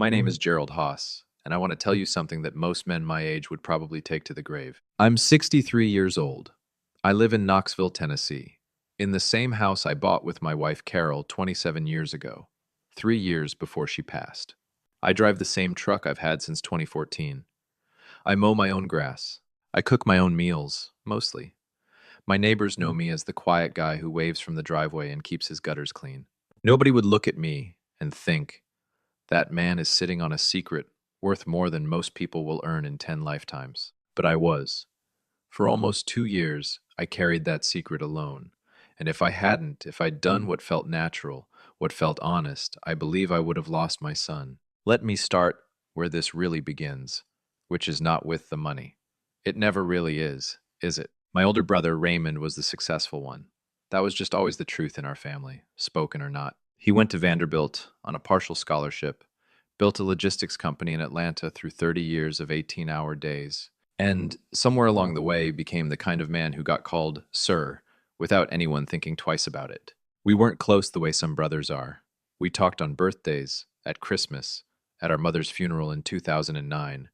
My name is Gerald Haas, and I want to tell you something that most men my age would probably take to the grave. I'm 63 years old. I live in Knoxville, Tennessee, in the same house I bought with my wife Carol 27 years ago, 3 years before she passed. I drive the same truck I've had since 2014. I mow my own grass. I cook my own meals, mostly. My neighbors know me as the quiet guy who waves from the driveway and keeps his gutters clean. Nobody would look at me and think, that man is sitting on a secret worth more than most people will earn in 10 lifetimes. But I was. For almost 2 years, I carried that secret alone. And if I'd done what felt natural, what felt honest, I believe I would have lost my son. Let me start where this really begins, which is not with the money. It never really is it? My older brother, Raymond, was the successful one. That was just always the truth in our family, spoken or not. He went to Vanderbilt on a partial scholarship, built a logistics company in Atlanta through 30 years of 18-hour days, and somewhere along the way became the kind of man who got called Sir without anyone thinking twice about it. We weren't close the way some brothers are. We talked on birthdays, at Christmas, at our mother's funeral in 2009.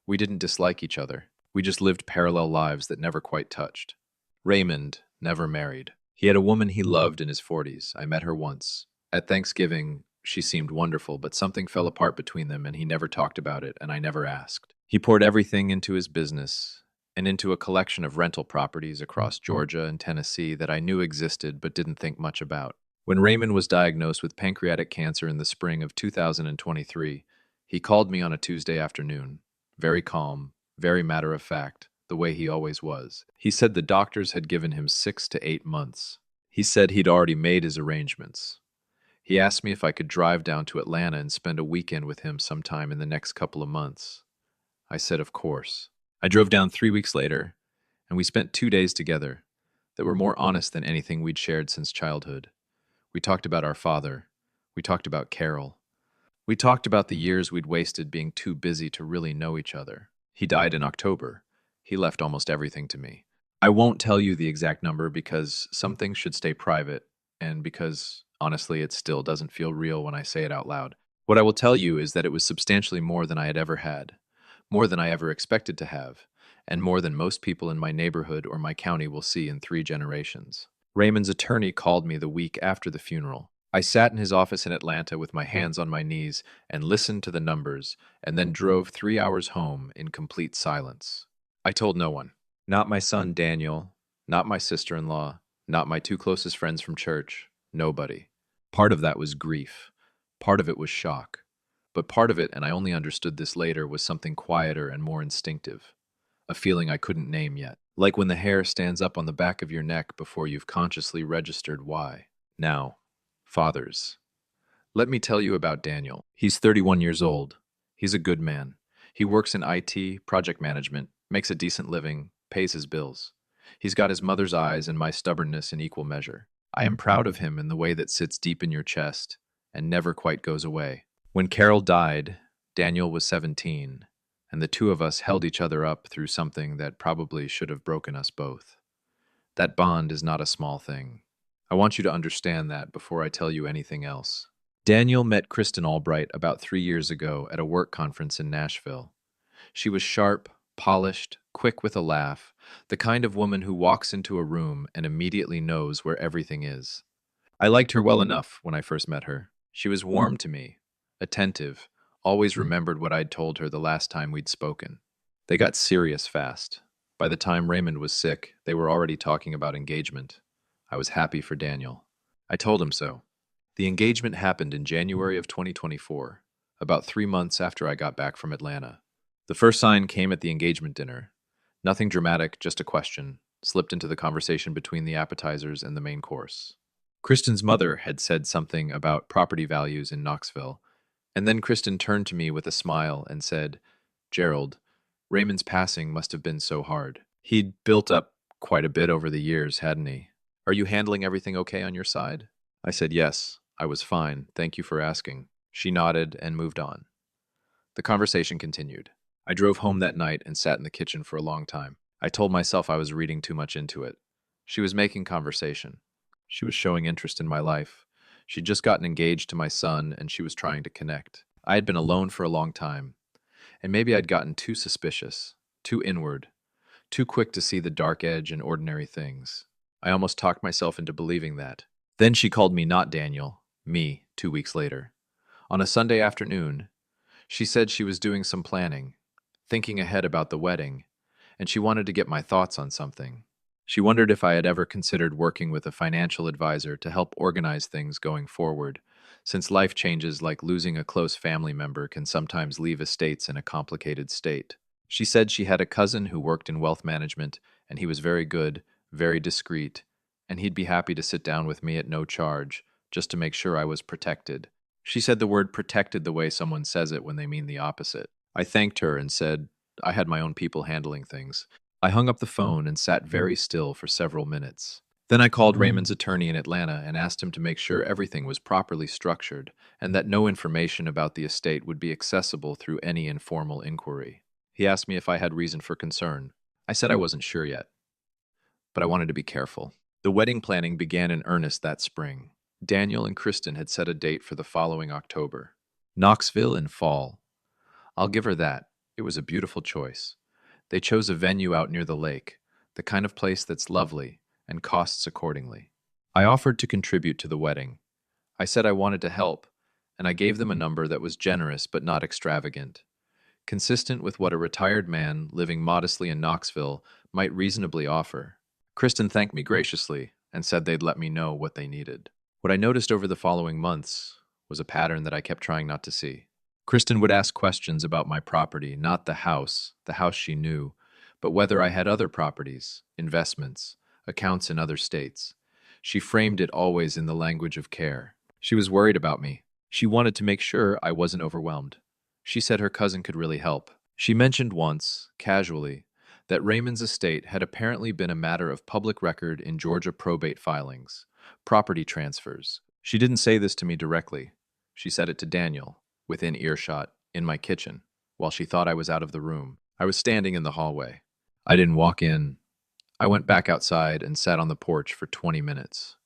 We didn't dislike each other. We just lived parallel lives that never quite touched. Raymond never married. He had a woman he loved in his 40s. I met her once. At Thanksgiving, she seemed wonderful, but something fell apart between them and he never talked about it, and I never asked. He poured everything into his business and into a collection of rental properties across Georgia and Tennessee that I knew existed but didn't think much about. When Raymond was diagnosed with pancreatic cancer in the spring of 2023, he called me on a Tuesday afternoon, very calm, very matter of fact, the way he always was. He said the doctors had given him 6 to 8 months. He said he'd already made his arrangements. He asked me if I could drive down to Atlanta and spend a weekend with him sometime in the next couple of months. I said, of course. I drove down 3 weeks later, and we spent 2 days together that were more honest than anything we'd shared since childhood. We talked about our father. We talked about Carol. We talked about the years we'd wasted being too busy to really know each other. He died in October. He left almost everything to me. I won't tell you the exact number because some things should stay private, and because, honestly, it still doesn't feel real when I say it out loud. What I will tell you is that it was substantially more than I had ever had, more than I ever expected to have, and more than most people in my neighborhood or my county will see in 3 generations. Raymond's attorney called me the week after the funeral. I sat in his office in Atlanta with my hands on my knees and listened to the numbers, and then drove 3 hours home in complete silence. I told no one. Not my son Daniel, not my sister-in-law, not my 2 closest friends from church, nobody. Part of that was grief. Part of it was shock. But part of it, and I only understood this later, was something quieter and more instinctive. A feeling I couldn't name yet. Like when the hair stands up on the back of your neck before you've consciously registered why. Now, fathers. Let me tell you about Daniel. He's 31 years old. He's a good man. He works in IT, project management, makes a decent living, pays his bills. He's got his mother's eyes and my stubbornness in equal measure. I am proud of him in the way that sits deep in your chest and never quite goes away. When Carol died, Daniel was 17, and the 2 of us held each other up through something that probably should have broken us both. That bond is not a small thing. I want you to understand that before I tell you anything else. Daniel met Kristen Albright about 3 years ago at a work conference in Nashville. She was sharp, polished, quick with a laugh, the kind of woman who walks into a room and immediately knows where everything is. I liked her well enough when I first met her. She was warm to me, attentive, always remembered what I'd told her the last time we'd spoken. They got serious fast. By the time Raymond was sick, they were already talking about engagement. I was happy for Daniel. I told him so. The engagement happened in January of 2024, about 3 months after I got back from Atlanta. The first sign came at the engagement dinner. Nothing dramatic, just a question, slipped into the conversation between the appetizers and the main course. Kristen's mother had said something about property values in Knoxville, and then Kristen turned to me with a smile and said, Gerald, Raymond's passing must have been so hard. He'd built up quite a bit over the years, hadn't he? Are you handling everything okay on your side? I said yes, I was fine, thank you for asking. She nodded and moved on. The conversation continued. I drove home that night and sat in the kitchen for a long time. I told myself I was reading too much into it. She was making conversation. She was showing interest in my life. She'd just gotten engaged to my son, and she was trying to connect. I had been alone for a long time, and maybe I'd gotten too suspicious, too inward, too quick to see the dark edge in ordinary things. I almost talked myself into believing that. Then she called me not Daniel, me, 2 weeks later. On a Sunday afternoon, she said she was doing some planning, thinking ahead about the wedding, and she wanted to get my thoughts on something. She wondered if I had ever considered working with a financial advisor to help organize things going forward, since life changes like losing a close family member can sometimes leave estates in a complicated state. She said she had a cousin who worked in wealth management, and he was very good, very discreet, and he'd be happy to sit down with me at no charge, just to make sure I was protected. She said the word protected the way someone says it when they mean the opposite. I thanked her and said I had my own people handling things. I hung up the phone and sat very still for several minutes. Then I called Raymond's attorney in Atlanta and asked him to make sure everything was properly structured and that no information about the estate would be accessible through any informal inquiry. He asked me if I had reason for concern. I said I wasn't sure yet, but I wanted to be careful. The wedding planning began in earnest that spring. Daniel and Kristen had set a date for the following October. Knoxville in fall. I'll give her that. It was a beautiful choice. They chose a venue out near the lake, the kind of place that's lovely and costs accordingly. I offered to contribute to the wedding. I said I wanted to help, and I gave them a number that was generous but not extravagant, consistent with what a retired man living modestly in Knoxville might reasonably offer. Kristen thanked me graciously and said they'd let me know what they needed. What I noticed over the following months was a pattern that I kept trying not to see. Kristen would ask questions about my property, not the house she knew, but whether I had other properties, investments, accounts in other states. She framed it always in the language of care. She was worried about me. She wanted to make sure I wasn't overwhelmed. She said her cousin could really help. She mentioned once, casually, that Raymond's estate had apparently been a matter of public record in Georgia probate filings, property transfers. She didn't say this to me directly. She said it to Daniel, within earshot, in my kitchen, while she thought I was out of the room. I was standing in the hallway. I didn't walk in. I went back outside and sat on the porch for 20 minutes.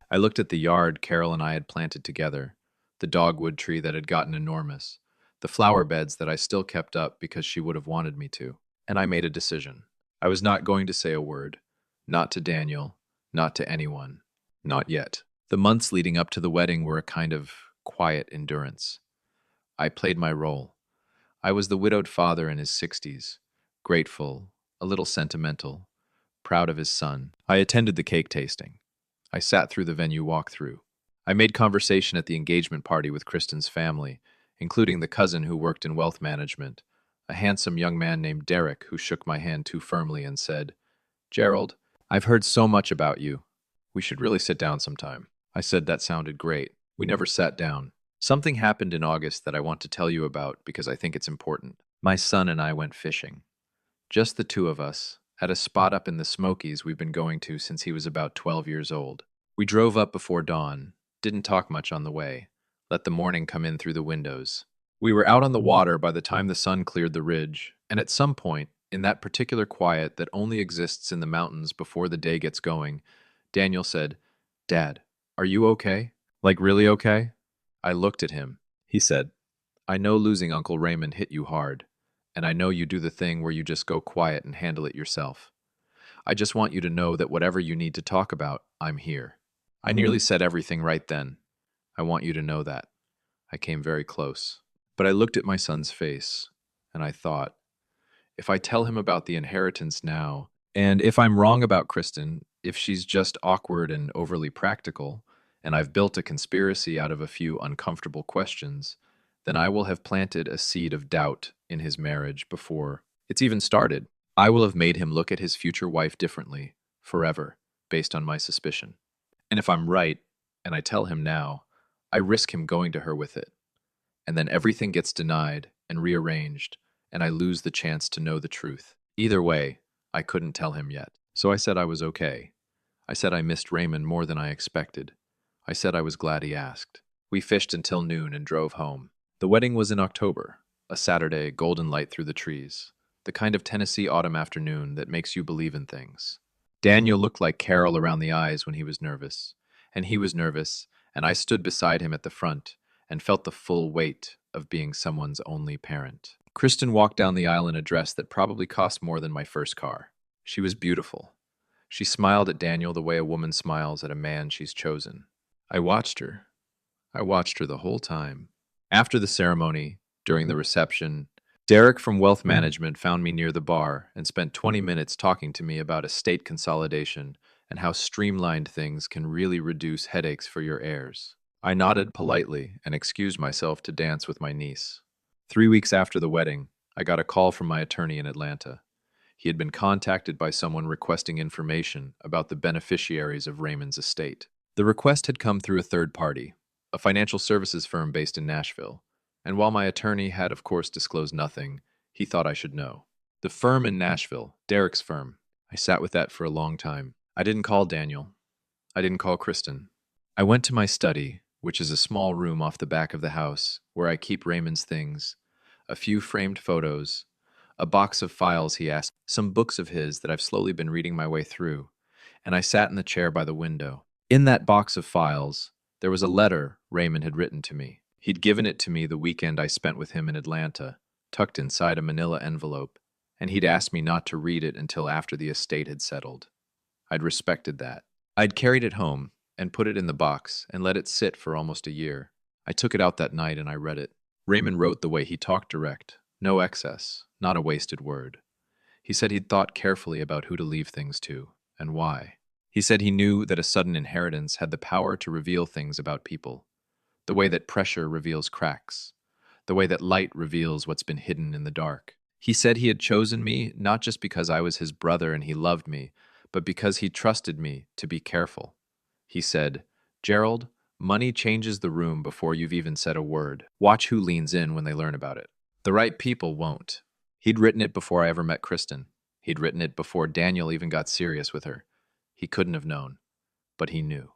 I looked at the yard Carol and I had planted together, the dogwood tree that had gotten enormous, the flower beds that I still kept up because she would have wanted me to, and I made a decision. I was not going to say a word, not to Daniel, not to anyone, not yet. The months leading up to the wedding were a kind of quiet endurance. I played my role. I was the widowed father in his 60s, grateful, a little sentimental, proud of his son. I attended the cake tasting. I sat through the venue walkthrough. I made conversation at the engagement party with Kristen's family, including the cousin who worked in wealth management, a handsome young man named Derek who shook my hand too firmly and said, "Gerald, I've heard so much about you. We should really sit down sometime." I said that sounded great. We never sat down. Something happened in August that I want to tell you about because I think it's important. My son and I went fishing. Just the two of us, at a spot up in the Smokies we've been going to since he was about 12 years old. We drove up before dawn, didn't talk much on the way, let the morning come in through the windows. We were out on the water by the time the sun cleared the ridge, and at some point, in that particular quiet that only exists in the mountains before the day gets going, Daniel said, "Dad, are you okay? Like really okay?" I looked at him. He said, "I know losing Uncle Raymond hit you hard, and I know you do the thing where you just go quiet and handle it yourself. I just want you to know that whatever you need to talk about, I'm here." I nearly said everything right then. I want you to know that. I came very close. But I looked at my son's face, and I thought, if I tell him about the inheritance now, and if I'm wrong about Kristen, if she's just awkward and overly practical, and I've built a conspiracy out of a few uncomfortable questions, then I will have planted a seed of doubt in his marriage before it's even started. I will have made him look at his future wife differently, forever, based on my suspicion. And if I'm right, and I tell him now, I risk him going to her with it. And then everything gets denied and rearranged, and I lose the chance to know the truth. Either way, I couldn't tell him yet. So I said I was okay. I said I missed Raymond more than I expected. I said I was glad he asked. We fished until noon and drove home. The wedding was in October, a Saturday, golden light through the trees, the kind of Tennessee autumn afternoon that makes you believe in things. Daniel looked like Carol around the eyes when he was nervous, and he was nervous, and I stood beside him at the front and felt the full weight, of being someone's only parent. Kristen walked down the aisle in a dress that probably cost more than my first car. She was beautiful. She smiled at Daniel the way a woman smiles at a man she's chosen. I watched her. I watched her the whole time. After the ceremony, during the reception, Derek from Wealth Management found me near the bar and spent 20 minutes talking to me about estate consolidation and how streamlined things can really reduce headaches for your heirs. I nodded politely and excused myself to dance with my niece. 3 weeks after the wedding, I got a call from my attorney in Atlanta. He had been contacted by someone requesting information about the beneficiaries of Raymond's estate. The request had come through a third party, a financial services firm based in Nashville, and while my attorney had of course disclosed nothing, he thought I should know. The firm in Nashville, Derek's firm. I sat with that for a long time. I didn't call Daniel. I didn't call Kristen. I went to my study, which is a small room off the back of the house, where I keep Raymond's things, a few framed photos, a box of files he asked, some books of his that I've slowly been reading my way through, and I sat in the chair by the window. In that box of files, there was a letter Raymond had written to me. He'd given it to me the weekend I spent with him in Atlanta, tucked inside a manila envelope, and he'd asked me not to read it until after the estate had settled. I'd respected that. I'd carried it home and put it in the box and let it sit for almost a year. I took it out that night and I read it. Raymond wrote the way he talked direct, no excess, not a wasted word. He said he'd thought carefully about who to leave things to and why. He said he knew that a sudden inheritance had the power to reveal things about people, the way that pressure reveals cracks, the way that light reveals what's been hidden in the dark. He said he had chosen me not just because I was his brother and he loved me, but because he trusted me to be careful. He said, "Gerald, money changes the room before you've even said a word. Watch who leans in when they learn about it. The right people won't." He'd written it before I ever met Kristen. He'd written it before Daniel even got serious with her. He couldn't have known, but he knew.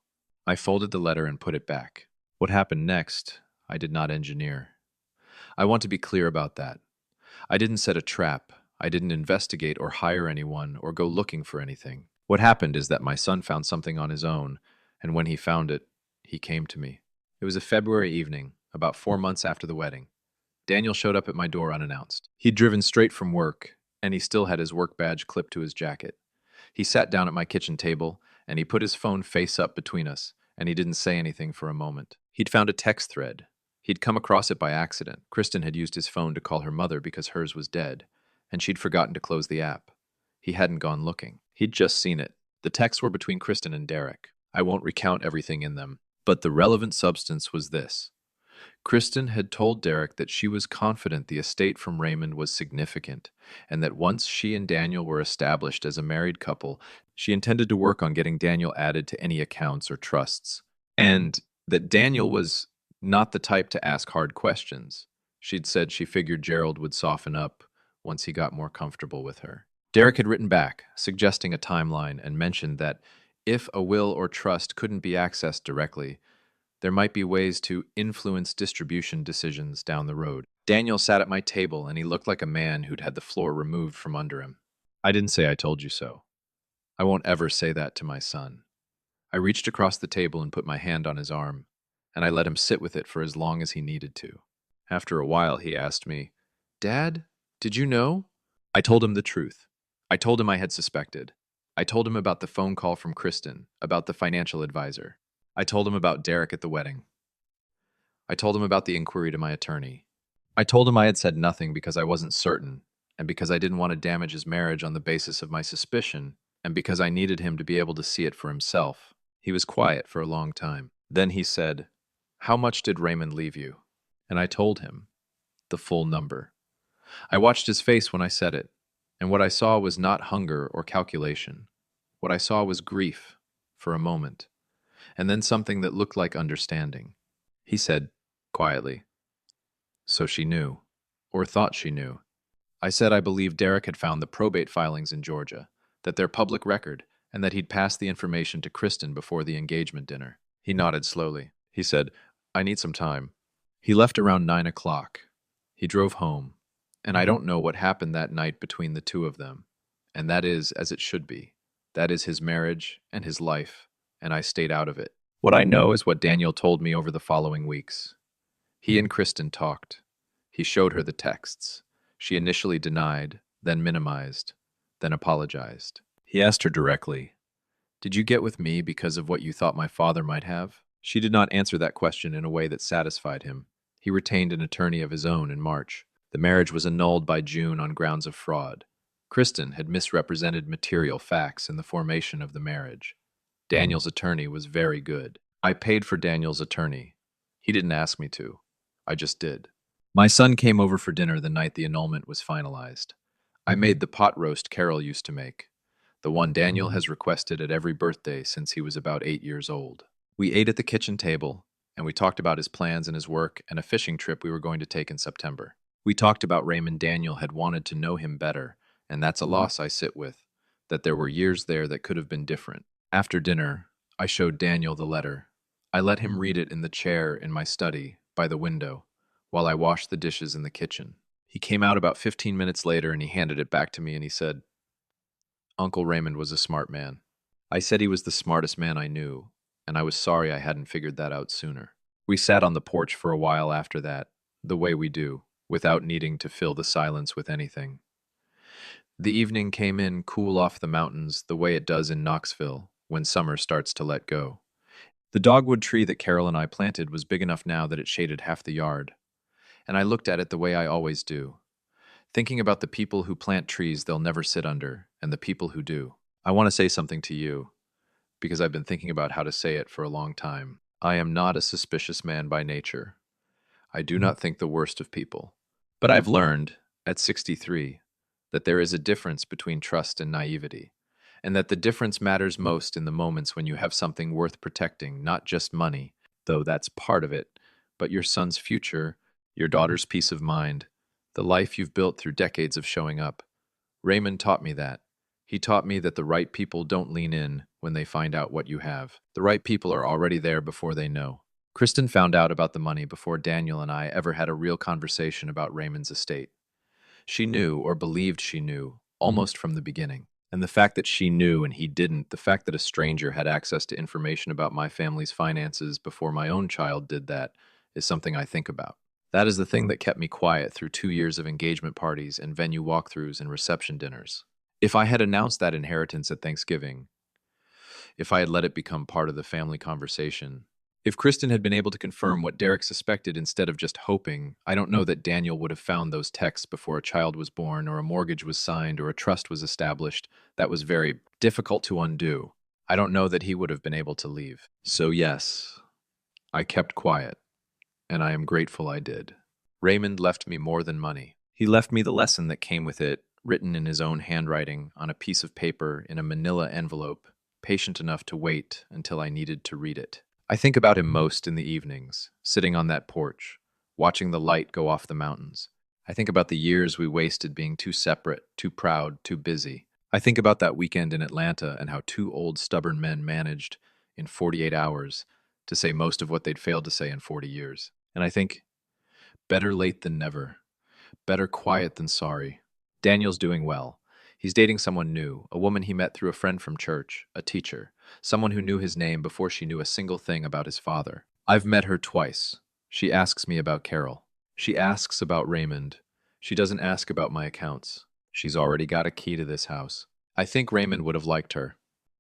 I folded the letter and put it back. What happened next, I did not engineer. I want to be clear about that. I didn't set a trap. I didn't investigate or hire anyone or go looking for anything. What happened is that my son found something on his own, and when he found it, he came to me. It was a February evening, about 4 months after the wedding. Daniel showed up at my door unannounced. He'd driven straight from work, and he still had his work badge clipped to his jacket. He sat down at my kitchen table, and he put his phone face up between us, and he didn't say anything for a moment. He'd found a text thread. He'd come across it by accident. Kristen had used his phone to call her mother because hers was dead, and she'd forgotten to close the app. He hadn't gone looking. He'd just seen it. The texts were between Kristen and Derek. I won't recount everything in them, but the relevant substance was this. Kristen had told Derek that she was confident the estate from Raymond was significant, and that once she and Daniel were established as a married couple, she intended to work on getting Daniel added to any accounts or trusts, and that Daniel was not the type to ask hard questions. She'd said she figured Gerald would soften up once he got more comfortable with her. Derek had written back, suggesting a timeline, and mentioned that if a will or trust couldn't be accessed directly, there might be ways to influence distribution decisions down the road. Daniel sat at my table, and he looked like a man who'd had the floor removed from under him. I didn't say I told you so. I won't ever say that to my son. I reached across the table and put my hand on his arm, and I let him sit with it for as long as he needed to. After a while, he asked me, "Dad, did you know?" I told him the truth. I told him I had suspected. I told him about the phone call from Kristen, about the financial advisor. I told him about Derek at the wedding. I told him about the inquiry to my attorney. I told him I had said nothing because I wasn't certain, and because I didn't want to damage his marriage on the basis of my suspicion, and because I needed him to be able to see it for himself. He was quiet for a long time. Then he said, "How much did Raymond leave you?" And I told him the full number. I watched his face when I said it, and what I saw was not hunger or calculation. What I saw was grief, for a moment, and then something that looked like understanding. He said, quietly, "So she knew, or thought she knew." I said I believed Derek had found the probate filings in Georgia, that they're public record, and that he'd passed the information to Kristen before the engagement dinner. He nodded slowly. He said, "I need some time." He left around 9 o'clock. He drove home, and I don't know what happened that night between the two of them, and that is as it should be. That is his marriage and his life, and I stayed out of it. What I know is what Daniel told me over the following weeks. He and Kristen talked. He showed her the texts. She initially denied, then minimized, then apologized. He asked her directly, "Did you get with me because of what you thought my father might have?" She did not answer that question in a way that satisfied him. He retained an attorney of his own in March. The marriage was annulled by June on grounds of fraud. Kristen had misrepresented material facts in the formation of the marriage. Daniel's attorney was very good. I paid for Daniel's attorney. He didn't ask me to. I just did. My son came over for dinner the night the annulment was finalized. I made the pot roast Carol used to make, the one Daniel has requested at every birthday since he was about 8 years old. We ate at the kitchen table, and we talked about his plans and his work and a fishing trip we were going to take in September. We talked about Raymond. Daniel had wanted to know him better, and that's a loss I sit with, that there were years there that could have been different. After dinner, I showed Daniel the letter. I let him read it in the chair in my study, by the window, while I washed the dishes in the kitchen. He came out about 15 minutes later and he handed it back to me and he said, "Uncle Raymond was a smart man." I said he was the smartest man I knew, and I was sorry I hadn't figured that out sooner. We sat on the porch for a while after that, the way we do, without needing to fill the silence with anything. The evening came in cool off the mountains the way it does in Knoxville when summer starts to let go. The dogwood tree that Carol and I planted was big enough now that it shaded half the yard, and I looked at it the way I always do, thinking about the people who plant trees they'll never sit under and the people who do. I want to say something to you, because I've been thinking about how to say it for a long time. I am not a suspicious man by nature. I do not think the worst of people. But I've learned, at 63, that there is a difference between trust and naivety, and that the difference matters most in the moments when you have something worth protecting, not just money, though that's part of it, but your son's future, your daughter's peace of mind, the life you've built through decades of showing up. Raymond taught me that. He taught me that the right people don't lean in when they find out what you have. The right people are already there before they know. Kristen found out about the money before Daniel and I ever had a real conversation about Raymond's estate. She knew, or believed she knew, almost from the beginning. And the fact that she knew and he didn't, the fact that a stranger had access to information about my family's finances before my own child did that, is something I think about. That is the thing that kept me quiet through 2 years of engagement parties and venue walkthroughs and reception dinners. If I had announced that inheritance at Thanksgiving, if I had let it become part of the family conversation, if Kristen had been able to confirm what Derek suspected instead of just hoping, I don't know that Daniel would have found those texts before a child was born or a mortgage was signed or a trust was established. That was very difficult to undo. I don't know that he would have been able to leave. So yes, I kept quiet, and I am grateful I did. Raymond left me more than money. He left me the lesson that came with it, written in his own handwriting on a piece of paper in a manila envelope, patient enough to wait until I needed to read it. I think about him most in the evenings, sitting on that porch, watching the light go off the mountains. I think about the years we wasted being too separate, too proud, too busy. I think about that weekend in Atlanta and how 2 old stubborn men managed, in 48 hours, to say most of what they'd failed to say in 40 years. And I think, better late than never. Better quiet than sorry. Daniel's doing well. He's dating someone new, a woman he met through a friend from church, a teacher, someone who knew his name before she knew a single thing about his father. I've met her twice. She asks me about Carol. She asks about Raymond. She doesn't ask about my accounts. She's already got a key to this house. I think Raymond would have liked her.